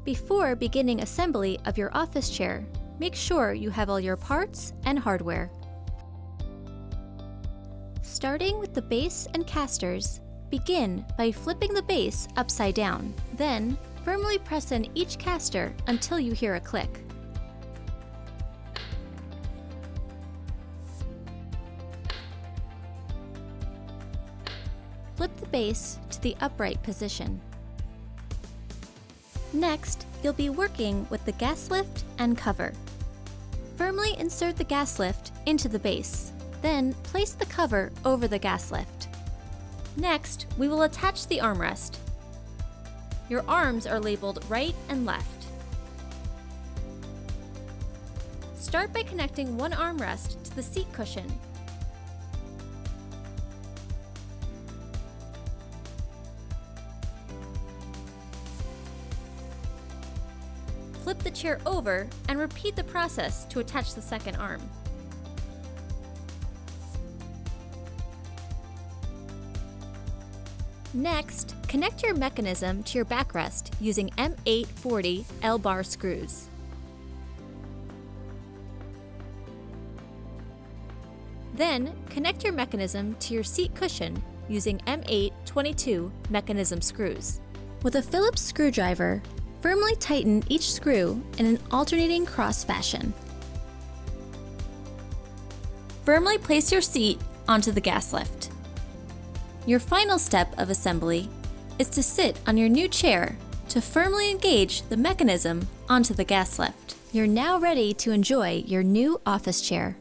Before beginning assembly of your office chair, make sure you have all your parts and hardware. Starting with the base and casters, begin by flipping the base upside down. Then, firmly press in each caster until you hear a click. Flip the base to the upright position. Next, you'll be working with the gas lift and cover. Firmly insert the gas lift into the base. Then, place the cover over the gas lift. Next, we will attach the armrest. Your arms are labeled right and left. Start by connecting one armrest to the seat cushion. Flip the chair over and repeat the process to attach the second arm. Next, connect your mechanism to your backrest using M840 L-bar screws. Then, connect your mechanism to your seat cushion using M822 mechanism screws. With a Phillips screwdriver, firmly tighten each screw in an alternating cross fashion. Firmly place your seat onto the gas lift. Your final step of assembly is to sit on your new chair to firmly engage the mechanism onto the gas lift. You're now ready to enjoy your new office chair.